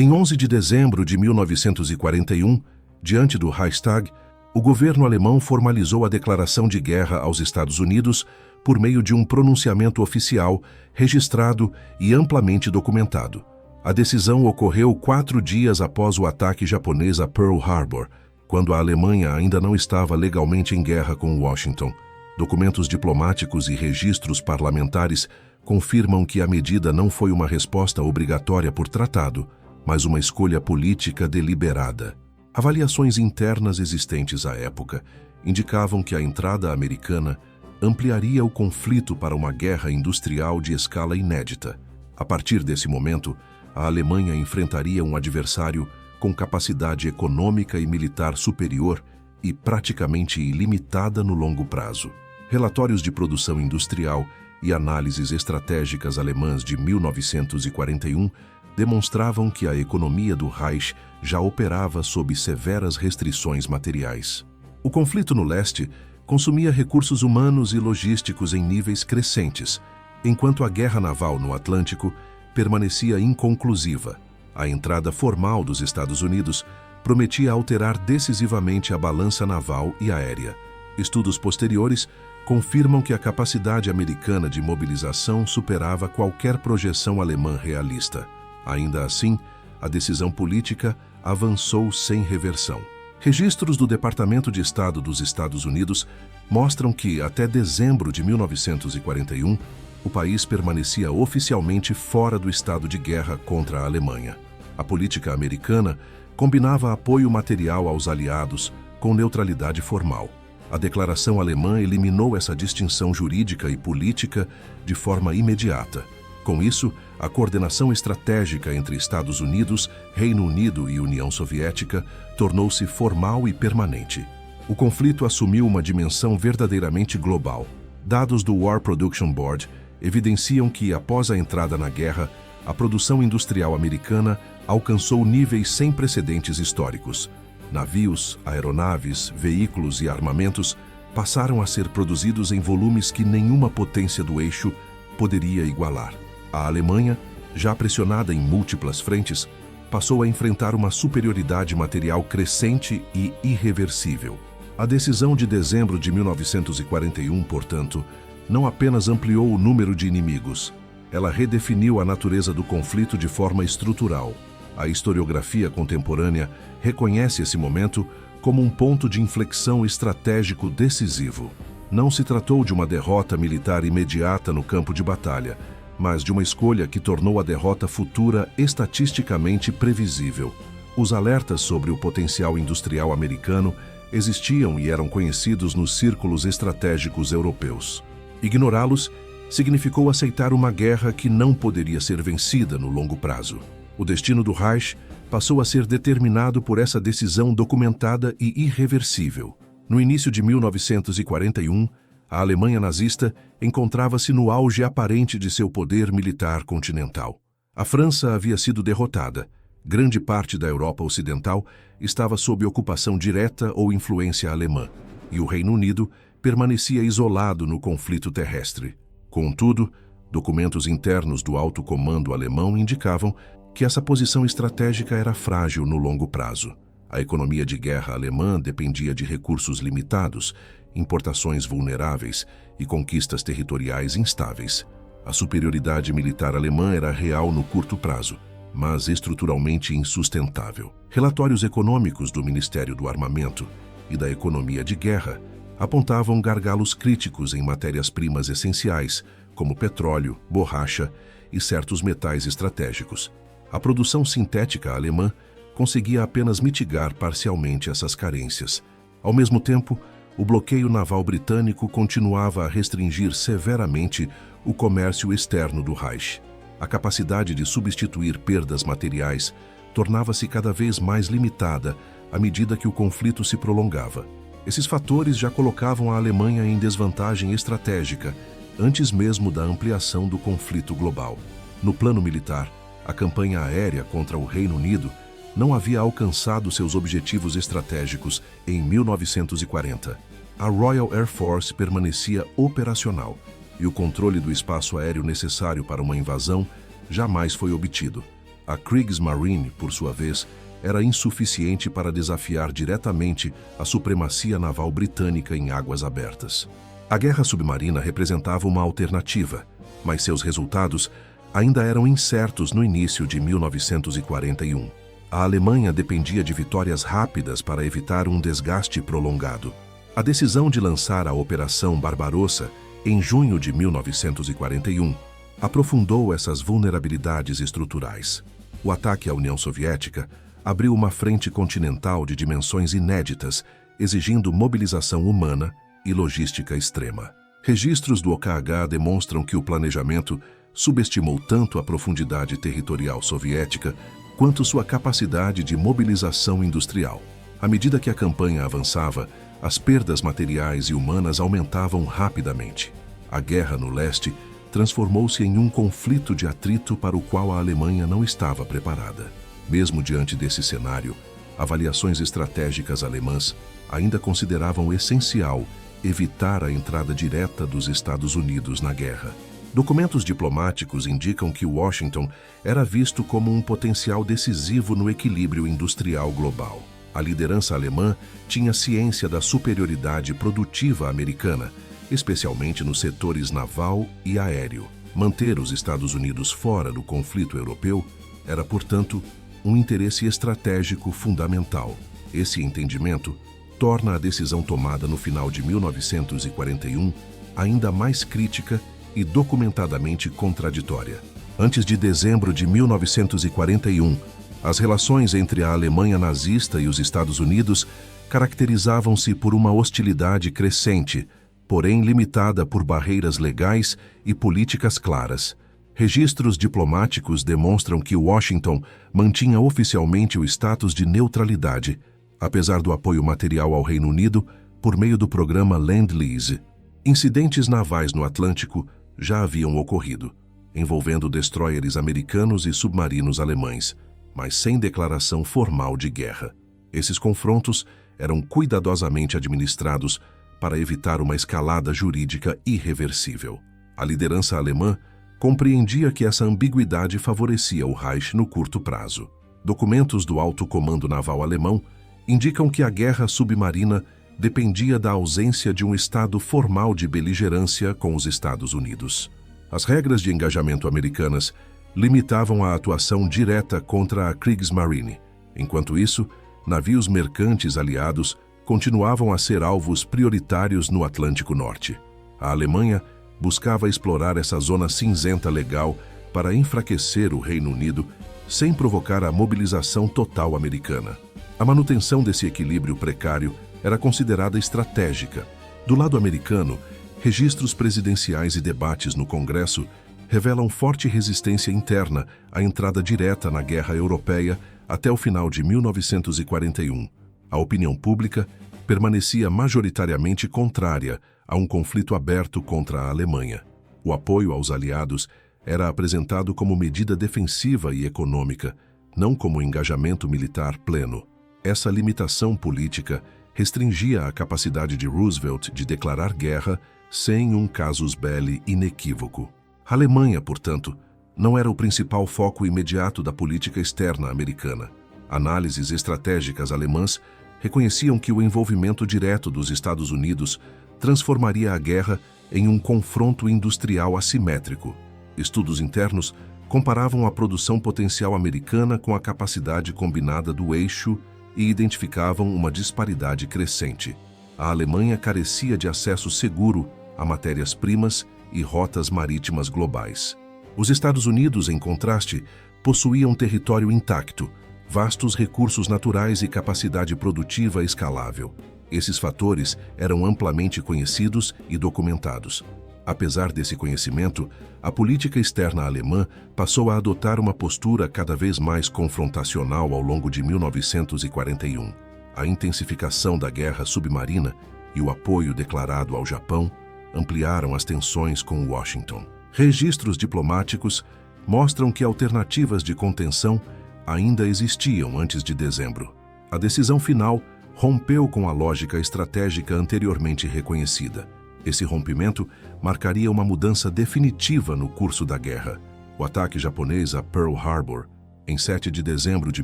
Em 11 de dezembro de 1941, diante do Reichstag, o governo alemão formalizou a declaração de guerra aos Estados Unidos por meio de um pronunciamento oficial, registrado e amplamente documentado. A decisão ocorreu 4 dias após o ataque japonês a Pearl Harbor, quando a Alemanha ainda não estava legalmente em guerra com Washington. Documentos diplomáticos e registros parlamentares confirmam que a medida não foi uma resposta obrigatória por tratado, mas uma escolha política deliberada. Avaliações internas existentes à época indicavam que a entrada americana ampliaria o conflito para uma guerra industrial de escala inédita. A partir desse momento, a Alemanha enfrentaria um adversário com capacidade econômica e militar superior e praticamente ilimitada no longo prazo. Relatórios de produção industrial e análises estratégicas alemãs de 1941 demonstravam que a economia do Reich já operava sob severas restrições materiais. O conflito no leste consumia recursos humanos e logísticos em níveis crescentes, enquanto a guerra naval no Atlântico permanecia inconclusiva. A entrada formal dos Estados Unidos prometia alterar decisivamente a balança naval e aérea. Estudos posteriores confirmam que a capacidade americana de mobilização superava qualquer projeção alemã realista. Ainda assim, a decisão política avançou sem reversão. Registros do Departamento de Estado dos Estados Unidos mostram que, até dezembro de 1941, o país permanecia oficialmente fora do estado de guerra contra a Alemanha. A política americana combinava apoio material aos aliados com neutralidade formal. A declaração alemã eliminou essa distinção jurídica e política de forma imediata. Com isso, a coordenação estratégica entre Estados Unidos, Reino Unido e União Soviética tornou-se formal e permanente. O conflito assumiu uma dimensão verdadeiramente global. Dados do War Production Board evidenciam que, após a entrada na guerra, a produção industrial americana alcançou níveis sem precedentes históricos. Navios, aeronaves, veículos e armamentos passaram a ser produzidos em volumes que nenhuma potência do eixo poderia igualar. A Alemanha, já pressionada em múltiplas frentes, passou a enfrentar uma superioridade material crescente e irreversível. A decisão de dezembro de 1941, portanto, não apenas ampliou o número de inimigos, ela redefiniu a natureza do conflito de forma estrutural. A historiografia contemporânea reconhece esse momento como um ponto de inflexão estratégico decisivo. Não se tratou de uma derrota militar imediata no campo de batalha, mas de uma escolha que tornou a derrota futura estatisticamente previsível. Os alertas sobre o potencial industrial americano existiam e eram conhecidos nos círculos estratégicos europeus. Ignorá-los significou aceitar uma guerra que não poderia ser vencida no longo prazo. O destino do Reich passou a ser determinado por essa decisão documentada e irreversível. No início de 1941, a Alemanha nazista encontrava-se no auge aparente de seu poder militar continental. A França havia sido derrotada. Grande parte da Europa Ocidental estava sob ocupação direta ou influência alemã, e o Reino Unido permanecia isolado no conflito terrestre. Contudo, documentos internos do alto comando alemão indicavam que essa posição estratégica era frágil no longo prazo. A economia de guerra alemã dependia de recursos limitados, importações vulneráveis e conquistas territoriais instáveis. A superioridade militar alemã era real no curto prazo, mas estruturalmente insustentável. Relatórios econômicos do Ministério do Armamento e da Economia de Guerra apontavam gargalos críticos em matérias-primas essenciais, como petróleo, borracha e certos metais estratégicos. A produção sintética alemã conseguia apenas mitigar parcialmente essas carências. Ao mesmo tempo, o bloqueio naval britânico continuava a restringir severamente o comércio externo do Reich. A capacidade de substituir perdas materiais tornava-se cada vez mais limitada à medida que o conflito se prolongava. Esses fatores já colocavam a Alemanha em desvantagem estratégica, antes mesmo da ampliação do conflito global. No plano militar, a campanha aérea contra o Reino Unido não havia alcançado seus objetivos estratégicos em 1940. A Royal Air Force permanecia operacional e o controle do espaço aéreo necessário para uma invasão jamais foi obtido. A Kriegsmarine, por sua vez, era insuficiente para desafiar diretamente a supremacia naval britânica em águas abertas. A guerra submarina representava uma alternativa, mas seus resultados ainda eram incertos no início de 1941. A Alemanha dependia de vitórias rápidas para evitar um desgaste prolongado. A decisão de lançar a Operação Barbarossa, em junho de 1941, aprofundou essas vulnerabilidades estruturais. O ataque à União Soviética abriu uma frente continental de dimensões inéditas, exigindo mobilização humana e logística extrema. Registros do OKH demonstram que o planejamento subestimou tanto a profundidade territorial soviética quanto sua capacidade de mobilização industrial. À medida que a campanha avançava, as perdas materiais e humanas aumentavam rapidamente. A guerra no leste transformou-se em um conflito de atrito para o qual a Alemanha não estava preparada. Mesmo diante desse cenário, avaliações estratégicas alemãs ainda consideravam essencial evitar a entrada direta dos Estados Unidos na guerra. Documentos diplomáticos indicam que Washington era visto como um potencial decisivo no equilíbrio industrial global. A liderança alemã tinha ciência da superioridade produtiva americana, especialmente nos setores naval e aéreo. Manter os Estados Unidos fora do conflito europeu era, portanto, um interesse estratégico fundamental. Esse entendimento torna a decisão tomada no final de 1941 ainda mais crítica e documentadamente contraditória. Antes de dezembro de 1941, as relações entre a Alemanha nazista e os Estados Unidos caracterizavam-se por uma hostilidade crescente, porém limitada por barreiras legais e políticas claras. Registros diplomáticos demonstram que Washington mantinha oficialmente o status de neutralidade, apesar do apoio material ao Reino Unido por meio do programa Lend-Lease. Incidentes navais no Atlântico já haviam ocorrido, envolvendo destroyers americanos e submarinos alemães, mas sem declaração formal de guerra. Esses confrontos eram cuidadosamente administrados para evitar uma escalada jurídica irreversível. A liderança alemã compreendia que essa ambiguidade favorecia o Reich no curto prazo. Documentos do Alto Comando Naval alemão indicam que a guerra submarina dependia da ausência de um estado formal de beligerância com os Estados Unidos. As regras de engajamento americanas limitavam a atuação direta contra a Kriegsmarine. Enquanto isso, navios mercantes aliados continuavam a ser alvos prioritários no Atlântico Norte. A Alemanha buscava explorar essa zona cinzenta legal para enfraquecer o Reino Unido sem provocar a mobilização total americana. A manutenção desse equilíbrio precário era considerada estratégica. Do lado americano, registros presidenciais e debates no Congresso revelam forte resistência interna à entrada direta na guerra europeia até o final de 1941. A opinião pública permanecia majoritariamente contrária a um conflito aberto contra a Alemanha. O apoio aos aliados era apresentado como medida defensiva e econômica, não como engajamento militar pleno. Essa limitação política restringia a capacidade de Roosevelt de declarar guerra sem um casus belli inequívoco. A Alemanha, portanto, não era o principal foco imediato da política externa americana. Análises estratégicas alemãs reconheciam que o envolvimento direto dos Estados Unidos transformaria a guerra em um confronto industrial assimétrico. Estudos internos comparavam a produção potencial americana com a capacidade combinada do eixo e identificavam uma disparidade crescente. A Alemanha carecia de acesso seguro a matérias-primas e rotas marítimas globais. Os Estados Unidos, em contraste, possuíam território intacto, vastos recursos naturais e capacidade produtiva escalável. Esses fatores eram amplamente conhecidos e documentados. Apesar desse conhecimento, a política externa alemã passou a adotar uma postura cada vez mais confrontacional ao longo de 1941. A intensificação da guerra submarina e o apoio declarado ao Japão ampliaram as tensões com Washington. Registros diplomáticos mostram que alternativas de contenção ainda existiam antes de dezembro. A decisão final rompeu com a lógica estratégica anteriormente reconhecida. Esse rompimento marcaria uma mudança definitiva no curso da guerra. O ataque japonês a Pearl Harbor, em 7 de dezembro de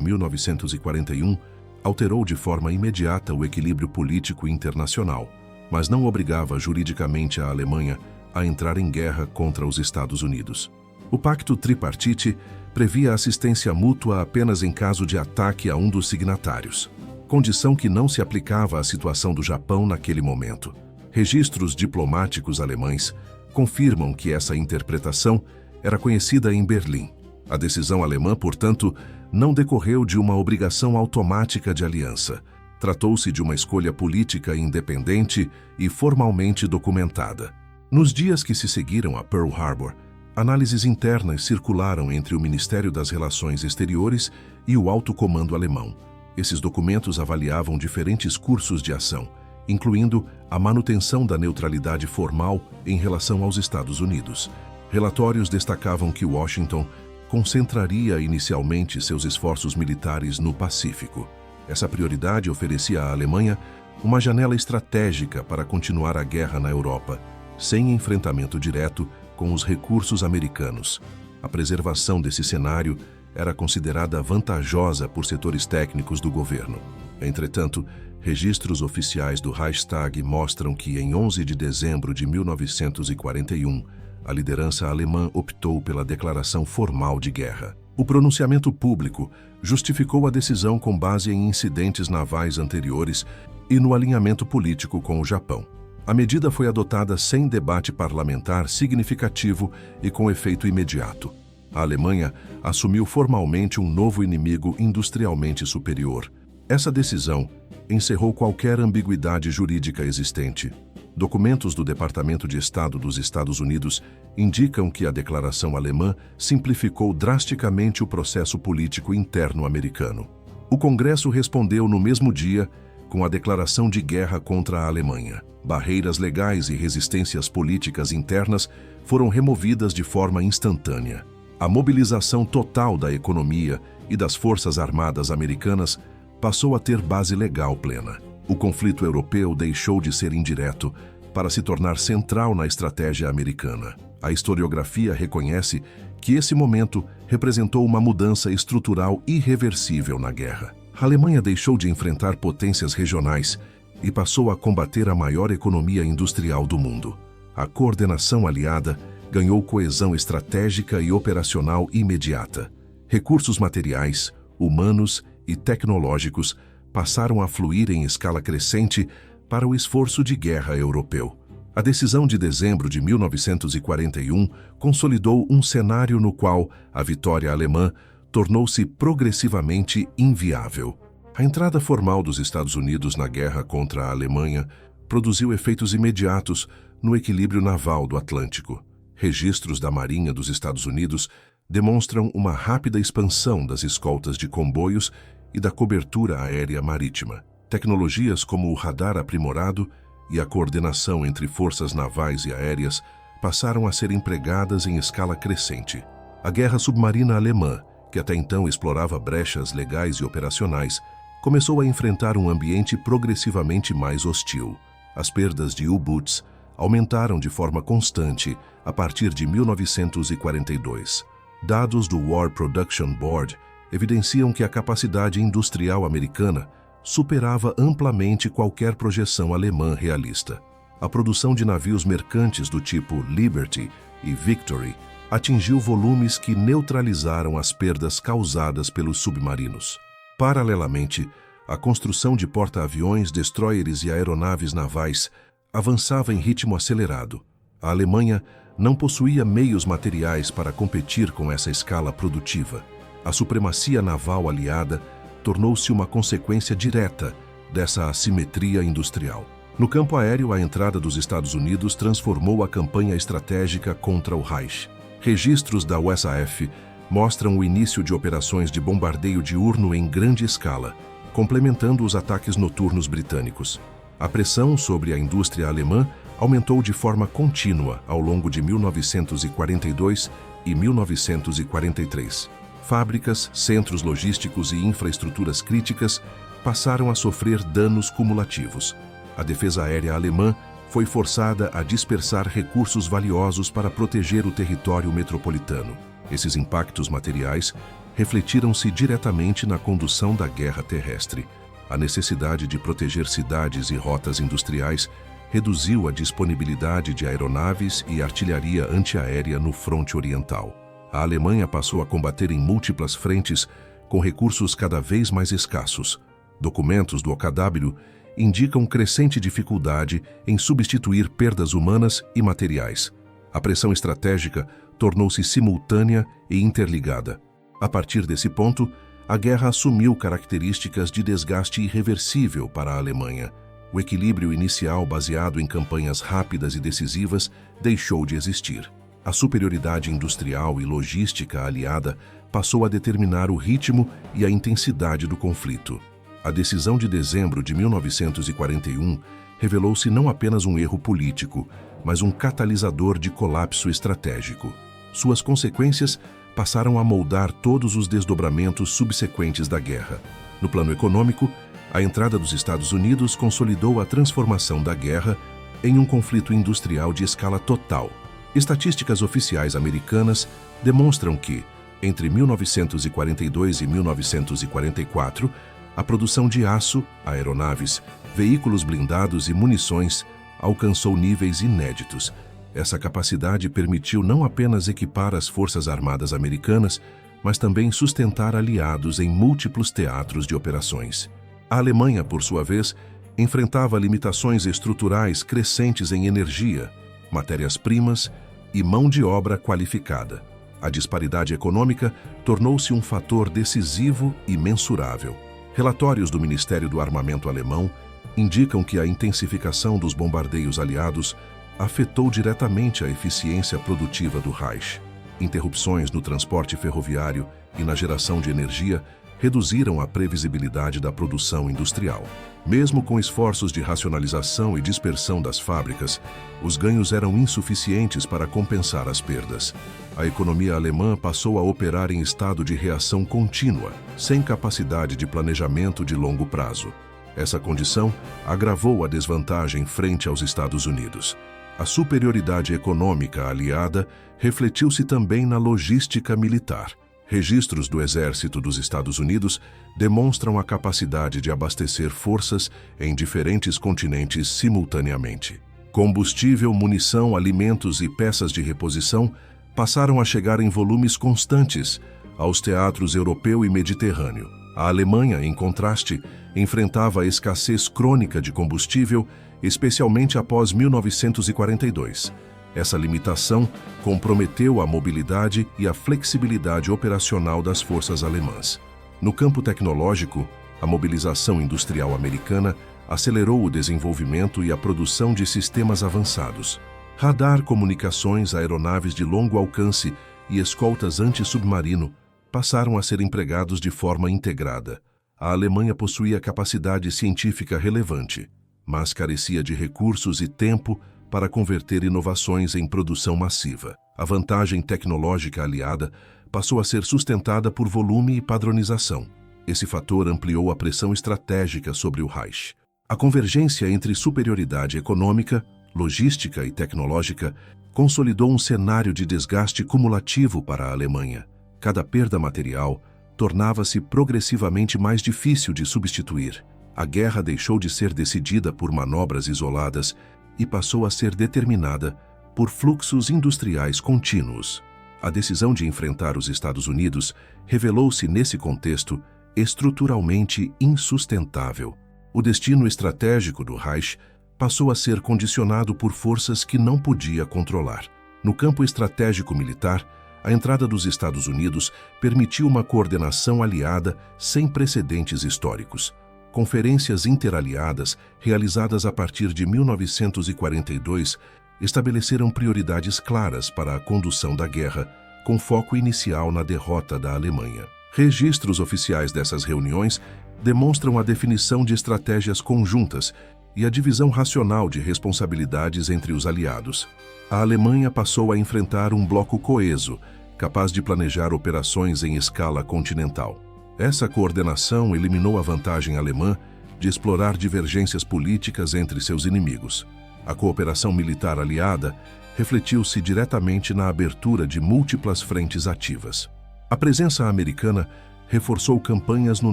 1941, alterou de forma imediata o equilíbrio político internacional, mas não obrigava juridicamente a Alemanha a entrar em guerra contra os Estados Unidos. O Pacto Tripartite previa assistência mútua apenas em caso de ataque a um dos signatários, condição que não se aplicava à situação do Japão naquele momento. Registros diplomáticos alemães confirmam que essa interpretação era conhecida em Berlim. A decisão alemã, portanto, não decorreu de uma obrigação automática de aliança. Tratou-se de uma escolha política independente e formalmente documentada. Nos dias que se seguiram a Pearl Harbor, análises internas circularam entre o Ministério das Relações Exteriores e o Alto Comando alemão. Esses documentos avaliavam diferentes cursos de ação, incluindo a manutenção da neutralidade formal em relação aos Estados Unidos. Relatórios destacavam que Washington concentraria inicialmente seus esforços militares no Pacífico. Essa prioridade oferecia à Alemanha uma janela estratégica para continuar a guerra na Europa, sem enfrentamento direto com os recursos americanos. A preservação desse cenário era considerada vantajosa por setores técnicos do governo. Entretanto, registros oficiais do Reichstag mostram que, em 11 de dezembro de 1941, a liderança alemã optou pela declaração formal de guerra. O pronunciamento público justificou a decisão com base em incidentes navais anteriores e no alinhamento político com o Japão. A medida foi adotada sem debate parlamentar significativo e com efeito imediato. A Alemanha assumiu formalmente um novo inimigo industrialmente superior. Essa decisão encerrou qualquer ambiguidade jurídica existente. Documentos do Departamento de Estado dos Estados Unidos indicam que a declaração alemã simplificou drasticamente o processo político interno americano. O Congresso respondeu no mesmo dia com a declaração de guerra contra a Alemanha. Barreiras legais e resistências políticas internas foram removidas de forma instantânea. A mobilização total da economia e das forças armadas americanas passou a ter base legal plena. O conflito europeu deixou de ser indireto para se tornar central na estratégia americana. A historiografia reconhece que esse momento representou uma mudança estrutural irreversível na guerra. A Alemanha deixou de enfrentar potências regionais e passou a combater a maior economia industrial do mundo. A coordenação aliada ganhou coesão estratégica e operacional imediata. Recursos materiais, humanos e tecnológicos passaram a fluir em escala crescente para o esforço de guerra europeu. A decisão de dezembro de 1941 consolidou um cenário no qual a vitória alemã tornou-se progressivamente inviável. A entrada formal dos Estados Unidos na guerra contra a Alemanha produziu efeitos imediatos no equilíbrio naval do Atlântico. Registros da Marinha dos Estados Unidos demonstram uma rápida expansão das escoltas de comboios e da cobertura aérea marítima. Tecnologias como o radar aprimorado e a coordenação entre forças navais e aéreas passaram a ser empregadas em escala crescente. A guerra submarina alemã, que até então explorava brechas legais e operacionais, começou a enfrentar um ambiente progressivamente mais hostil. As perdas de U-Boots aumentaram de forma constante a partir de 1942. Dados do War Production Board evidenciam que a capacidade industrial americana superava amplamente qualquer projeção alemã realista. A produção de navios mercantes do tipo Liberty e Victory atingiu volumes que neutralizaram as perdas causadas pelos submarinos. Paralelamente, a construção de porta-aviões, destroyers e aeronaves navais avançava em ritmo acelerado. A Alemanha não possuía meios materiais para competir com essa escala produtiva. A supremacia naval aliada tornou-se uma consequência direta dessa assimetria industrial. No campo aéreo, a entrada dos Estados Unidos transformou a campanha estratégica contra o Reich. Registros da USAF mostram o início de operações de bombardeio diurno em grande escala, complementando os ataques noturnos britânicos. A pressão sobre a indústria alemã aumentou de forma contínua ao longo de 1942 e 1943. Fábricas, centros logísticos e infraestruturas críticas passaram a sofrer danos cumulativos. A defesa aérea alemã foi forçada a dispersar recursos valiosos para proteger o território metropolitano. Esses impactos materiais refletiram-se diretamente na condução da guerra terrestre. A necessidade de proteger cidades e rotas industriais reduziu a disponibilidade de aeronaves e artilharia antiaérea no fronte oriental. A Alemanha passou a combater em múltiplas frentes com recursos cada vez mais escassos. Documentos do OKW indicam crescente dificuldade em substituir perdas humanas e materiais. A pressão estratégica tornou-se simultânea e interligada. A partir desse ponto, a guerra assumiu características de desgaste irreversível para a Alemanha. O equilíbrio inicial baseado em campanhas rápidas e decisivas deixou de existir. A superioridade industrial e logística aliada passou a determinar o ritmo e a intensidade do conflito. A decisão de dezembro de 1941 revelou-se não apenas um erro político, mas um catalisador de colapso estratégico. Suas consequências passaram a moldar todos os desdobramentos subsequentes da guerra. No plano econômico, a entrada dos Estados Unidos consolidou a transformação da guerra em um conflito industrial de escala total. Estatísticas oficiais americanas demonstram que, entre 1942 e 1944, a produção de aço, aeronaves, veículos blindados e munições alcançou níveis inéditos. Essa capacidade permitiu não apenas equipar as Forças Armadas americanas, mas também sustentar aliados em múltiplos teatros de operações. A Alemanha, por sua vez, enfrentava limitações estruturais crescentes em energia, matérias-primas e mão de obra qualificada. A disparidade econômica tornou-se um fator decisivo e mensurável. Relatórios do Ministério do Armamento alemão indicam que a intensificação dos bombardeios aliados afetou diretamente a eficiência produtiva do Reich. Interrupções no transporte ferroviário e na geração de energia reduziram a previsibilidade da produção industrial. Mesmo com esforços de racionalização e dispersão das fábricas, os ganhos eram insuficientes para compensar as perdas. A economia alemã passou a operar em estado de reação contínua, sem capacidade de planejamento de longo prazo. Essa condição agravou a desvantagem frente aos Estados Unidos. A superioridade econômica aliada refletiu-se também na logística militar. Registros do Exército dos Estados Unidos demonstram a capacidade de abastecer forças em diferentes continentes simultaneamente. Combustível, munição, alimentos e peças de reposição passaram a chegar em volumes constantes aos teatros europeu e mediterrâneo. A Alemanha, em contraste, enfrentava a escassez crônica de combustível, especialmente após 1942. Essa limitação comprometeu a mobilidade e a flexibilidade operacional das forças alemãs. No campo tecnológico, a mobilização industrial americana acelerou o desenvolvimento e a produção de sistemas avançados. Radar, comunicações, aeronaves de longo alcance e escoltas anti-submarino passaram a ser empregados de forma integrada. A Alemanha possuía capacidade científica relevante, mas carecia de recursos e tempo para converter inovações em produção massiva. A vantagem tecnológica aliada passou a ser sustentada por volume e padronização. Esse fator ampliou a pressão estratégica sobre o Reich. A convergência entre superioridade econômica, logística e tecnológica consolidou um cenário de desgaste cumulativo para a Alemanha. Cada perda material tornava-se progressivamente mais difícil de substituir. A guerra deixou de ser decidida por manobras isoladas e passou a ser determinada por fluxos industriais contínuos. A decisão de enfrentar os Estados Unidos revelou-se, nesse contexto, estruturalmente insustentável. O destino estratégico do Reich passou a ser condicionado por forças que não podia controlar. No campo estratégico militar, a entrada dos Estados Unidos permitiu uma coordenação aliada sem precedentes históricos. Conferências interaliadas, realizadas a partir de 1942, estabeleceram prioridades claras para a condução da guerra, com foco inicial na derrota da Alemanha. Registros oficiais dessas reuniões demonstram a definição de estratégias conjuntas e a divisão racional de responsabilidades entre os aliados. A Alemanha passou a enfrentar um bloco coeso, capaz de planejar operações em escala continental. Essa coordenação eliminou a vantagem alemã de explorar divergências políticas entre seus inimigos. A cooperação militar aliada refletiu-se diretamente na abertura de múltiplas frentes ativas. A presença americana reforçou campanhas no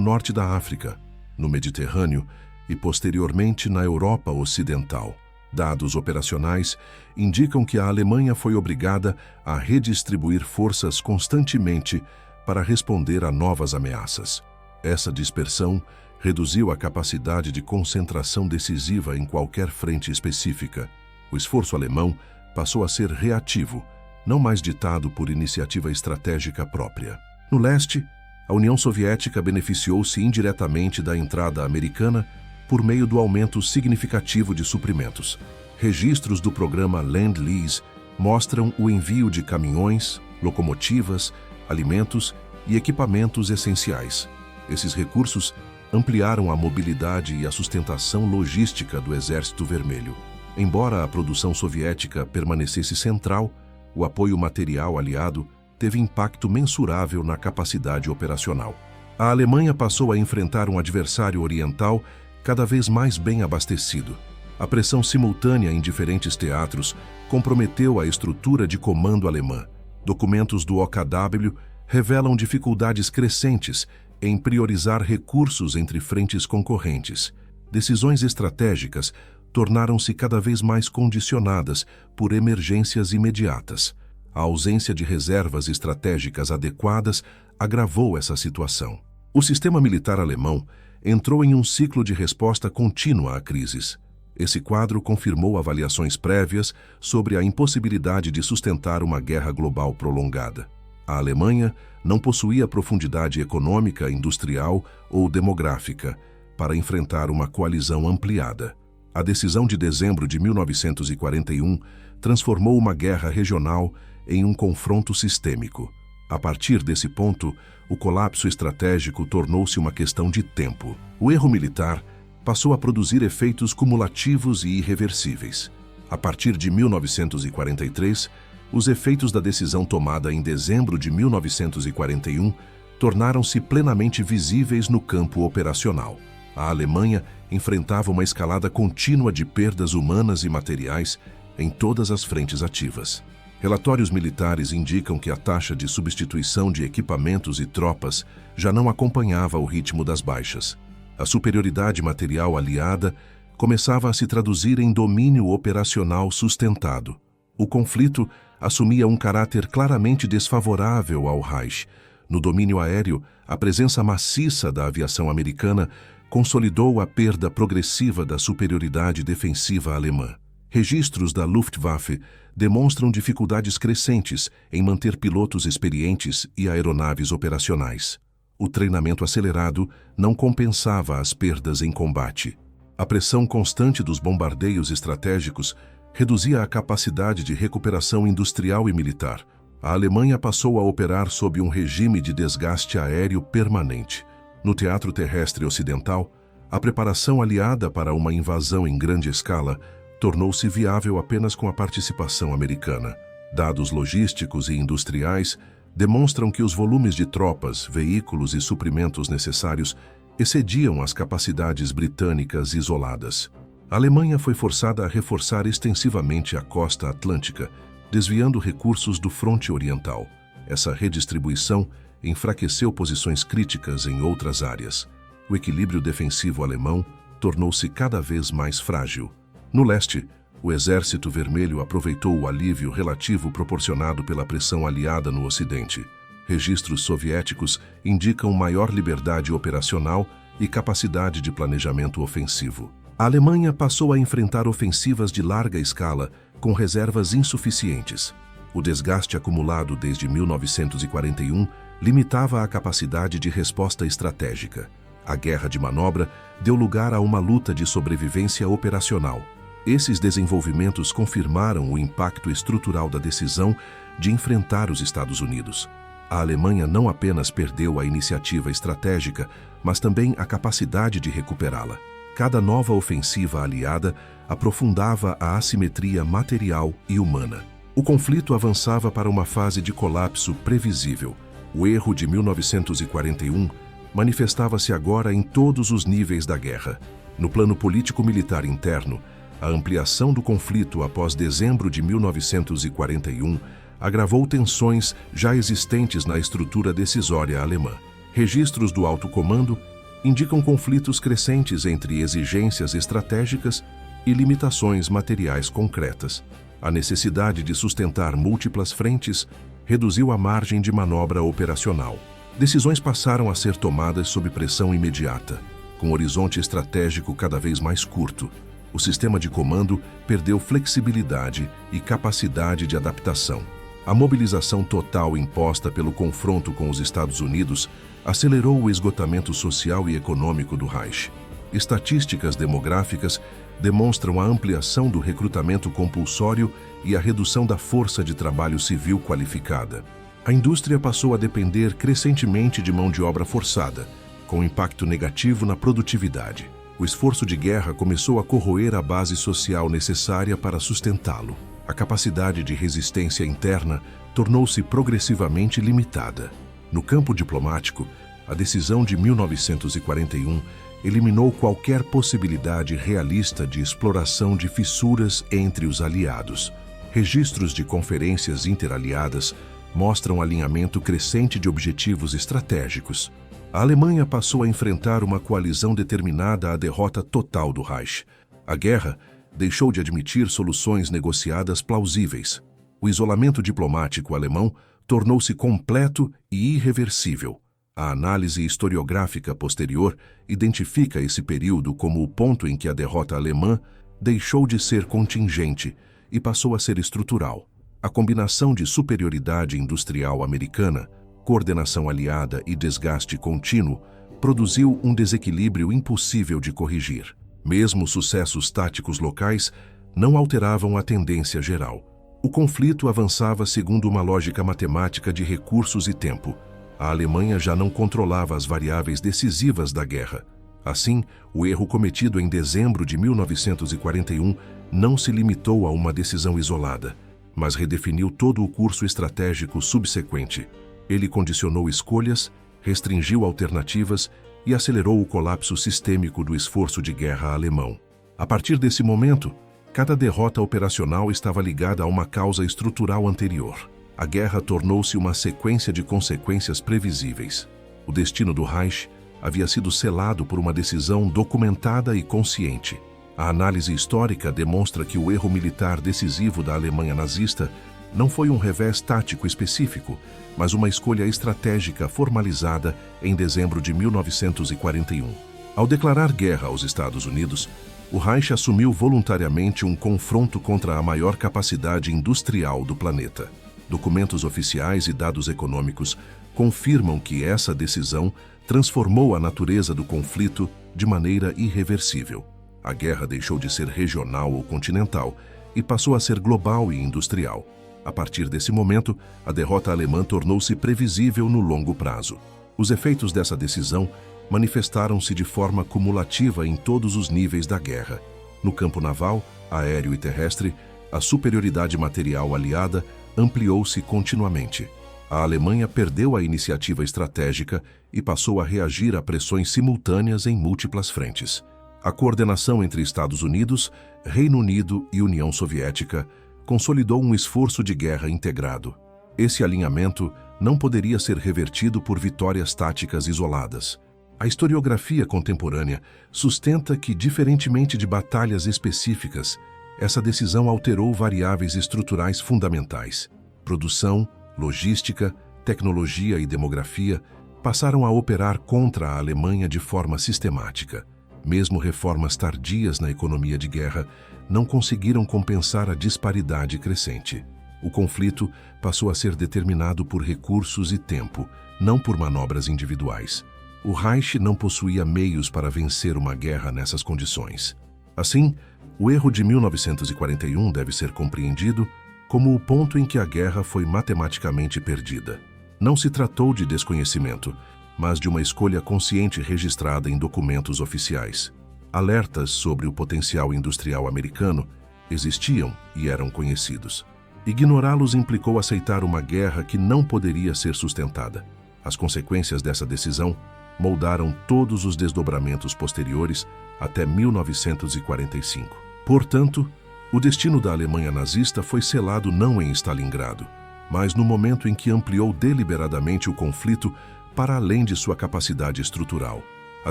norte da África, no Mediterrâneo e, posteriormente, na Europa Ocidental. Dados operacionais indicam que a Alemanha foi obrigada a redistribuir forças constantemente para responder a novas ameaças. Essa dispersão reduziu a capacidade de concentração decisiva em qualquer frente específica. O esforço alemão passou a ser reativo, não mais ditado por iniciativa estratégica própria. No leste, a União Soviética beneficiou-se indiretamente da entrada americana por meio do aumento significativo de suprimentos. Registros do programa Lend-Lease mostram o envio de caminhões, locomotivas, alimentos e equipamentos essenciais. Esses recursos ampliaram a mobilidade e a sustentação logística do Exército Vermelho. Embora a produção soviética permanecesse central, o apoio material aliado teve impacto mensurável na capacidade operacional. A Alemanha passou a enfrentar um adversário oriental cada vez mais bem abastecido. A pressão simultânea em diferentes teatros comprometeu a estrutura de comando alemã. Documentos do OKW revelam dificuldades crescentes em priorizar recursos entre frentes concorrentes. Decisões estratégicas tornaram-se cada vez mais condicionadas por emergências imediatas. A ausência de reservas estratégicas adequadas agravou essa situação. O sistema militar alemão entrou em um ciclo de resposta contínua a crises. Esse quadro confirmou avaliações prévias sobre a impossibilidade de sustentar uma guerra global prolongada. A Alemanha não possuía profundidade econômica, industrial ou demográfica para enfrentar uma coalizão ampliada. A decisão de dezembro de 1941 transformou uma guerra regional em um confronto sistêmico. A partir desse ponto, o colapso estratégico tornou-se uma questão de tempo. O erro militar passou a produzir efeitos cumulativos e irreversíveis. A partir de 1943, os efeitos da decisão tomada em dezembro de 1941 tornaram-se plenamente visíveis no campo operacional. A Alemanha enfrentava uma escalada contínua de perdas humanas e materiais em todas as frentes ativas. Relatórios militares indicam que a taxa de substituição de equipamentos e tropas já não acompanhava o ritmo das baixas. A superioridade material aliada começava a se traduzir em domínio operacional sustentado. O conflito assumia um caráter claramente desfavorável ao Reich. No domínio aéreo, a presença maciça da aviação americana consolidou a perda progressiva da superioridade defensiva alemã. Registros da Luftwaffe demonstram dificuldades crescentes em manter pilotos experientes e aeronaves operacionais. O treinamento acelerado não compensava as perdas em combate. A pressão constante dos bombardeios estratégicos reduzia a capacidade de recuperação industrial e militar. A Alemanha passou a operar sob um regime de desgaste aéreo permanente. No teatro terrestre ocidental, a preparação aliada para uma invasão em grande escala tornou-se viável apenas com a participação americana. Dados logísticos e industriais demonstram que os volumes de tropas, veículos e suprimentos necessários excediam as capacidades britânicas isoladas. A Alemanha foi forçada a reforçar extensivamente a costa atlântica, desviando recursos do fronte oriental. Essa redistribuição enfraqueceu posições críticas em outras áreas. O equilíbrio defensivo alemão tornou-se cada vez mais frágil. No leste, o Exército Vermelho aproveitou o alívio relativo proporcionado pela pressão aliada no Ocidente. Registros soviéticos indicam maior liberdade operacional e capacidade de planejamento ofensivo. A Alemanha passou a enfrentar ofensivas de larga escala com reservas insuficientes. O desgaste acumulado desde 1941 limitava a capacidade de resposta estratégica. A guerra de manobra deu lugar a uma luta de sobrevivência operacional. Esses desenvolvimentos confirmaram o impacto estrutural da decisão de enfrentar os Estados Unidos. A Alemanha não apenas perdeu a iniciativa estratégica, mas também a capacidade de recuperá-la. Cada nova ofensiva aliada aprofundava a assimetria material e humana. O conflito avançava para uma fase de colapso previsível. O erro de 1941 manifestava-se agora em todos os níveis da guerra. No plano político-militar interno, a ampliação do conflito após dezembro de 1941 agravou tensões já existentes na estrutura decisória alemã. Registros do alto comando indicam conflitos crescentes entre exigências estratégicas e limitações materiais concretas. A necessidade de sustentar múltiplas frentes reduziu a margem de manobra operacional. Decisões passaram a ser tomadas sob pressão imediata, com horizonte estratégico cada vez mais curto. O sistema de comando perdeu flexibilidade e capacidade de adaptação. A mobilização total imposta pelo confronto com os Estados Unidos acelerou o esgotamento social e econômico do Reich. Estatísticas demográficas demonstram a ampliação do recrutamento compulsório e a redução da força de trabalho civil qualificada. A indústria passou a depender crescentemente de mão de obra forçada, com impacto negativo na produtividade. O esforço de guerra começou a corroer a base social necessária para sustentá-lo. A capacidade de resistência interna tornou-se progressivamente limitada. No campo diplomático, a decisão de 1941 eliminou qualquer possibilidade realista de exploração de fissuras entre os aliados. Registros de conferências interaliadas mostram alinhamento crescente de objetivos estratégicos. A Alemanha passou a enfrentar uma coalizão determinada à derrota total do Reich. A guerra deixou de admitir soluções negociadas plausíveis. O isolamento diplomático alemão tornou-se completo e irreversível. A análise historiográfica posterior identifica esse período como o ponto em que a derrota alemã deixou de ser contingente e passou a ser estrutural. A combinação de superioridade industrial americana, coordenação aliada e desgaste contínuo produziu um desequilíbrio impossível de corrigir. Mesmo sucessos táticos locais não alteravam a tendência geral. O conflito avançava segundo uma lógica matemática de recursos e tempo. A Alemanha já não controlava as variáveis decisivas da guerra. Assim, o erro cometido em dezembro de 1941 não se limitou a uma decisão isolada, mas redefiniu todo o curso estratégico subsequente. Ele condicionou escolhas, restringiu alternativas e acelerou o colapso sistêmico do esforço de guerra alemão. A partir desse momento, cada derrota operacional estava ligada a uma causa estrutural anterior. A guerra tornou-se uma sequência de consequências previsíveis. O destino do Reich havia sido selado por uma decisão documentada e consciente. A análise histórica demonstra que o erro militar decisivo da Alemanha nazista não foi um revés tático específico, mas uma escolha estratégica formalizada em dezembro de 1941. Ao declarar guerra aos Estados Unidos, o Reich assumiu voluntariamente um confronto contra a maior capacidade industrial do planeta. Documentos oficiais e dados econômicos confirmam que essa decisão transformou a natureza do conflito de maneira irreversível. A guerra deixou de ser regional ou continental e passou a ser global e industrial. A partir desse momento, a derrota alemã tornou-se previsível no longo prazo. Os efeitos dessa decisão manifestaram-se de forma cumulativa em todos os níveis da guerra. No campo naval, aéreo e terrestre, a superioridade material aliada ampliou-se continuamente. A Alemanha perdeu a iniciativa estratégica e passou a reagir a pressões simultâneas em múltiplas frentes. A coordenação entre Estados Unidos, Reino Unido e União Soviética consolidou um esforço de guerra integrado. Esse alinhamento não poderia ser revertido por vitórias táticas isoladas. A historiografia contemporânea sustenta que, diferentemente de batalhas específicas, essa decisão alterou variáveis estruturais fundamentais. Produção, logística, tecnologia e demografia passaram a operar contra a Alemanha de forma sistemática. Mesmo reformas tardias na economia de guerra não conseguiram compensar a disparidade crescente. O conflito passou a ser determinado por recursos e tempo, não por manobras individuais. O Reich não possuía meios para vencer uma guerra nessas condições. Assim, o erro de 1941 deve ser compreendido como o ponto em que a guerra foi matematicamente perdida. Não se tratou de desconhecimento, mas de uma escolha consciente registrada em documentos oficiais. Alertas sobre o potencial industrial americano existiam e eram conhecidos. Ignorá-los implicou aceitar uma guerra que não poderia ser sustentada. As consequências dessa decisão moldaram todos os desdobramentos posteriores até 1945. Portanto, o destino da Alemanha nazista foi selado não em Stalingrado, mas no momento em que ampliou deliberadamente o conflito para além de sua capacidade estrutural. A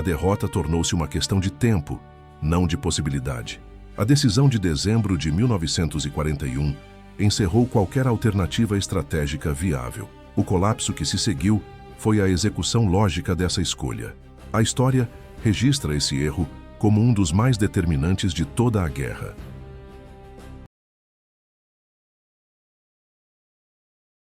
derrota tornou-se uma questão de tempo, não de possibilidade. A decisão de dezembro de 1941 encerrou qualquer alternativa estratégica viável. O colapso que se seguiu foi a execução lógica dessa escolha. A história registra esse erro como um dos mais determinantes de toda a guerra.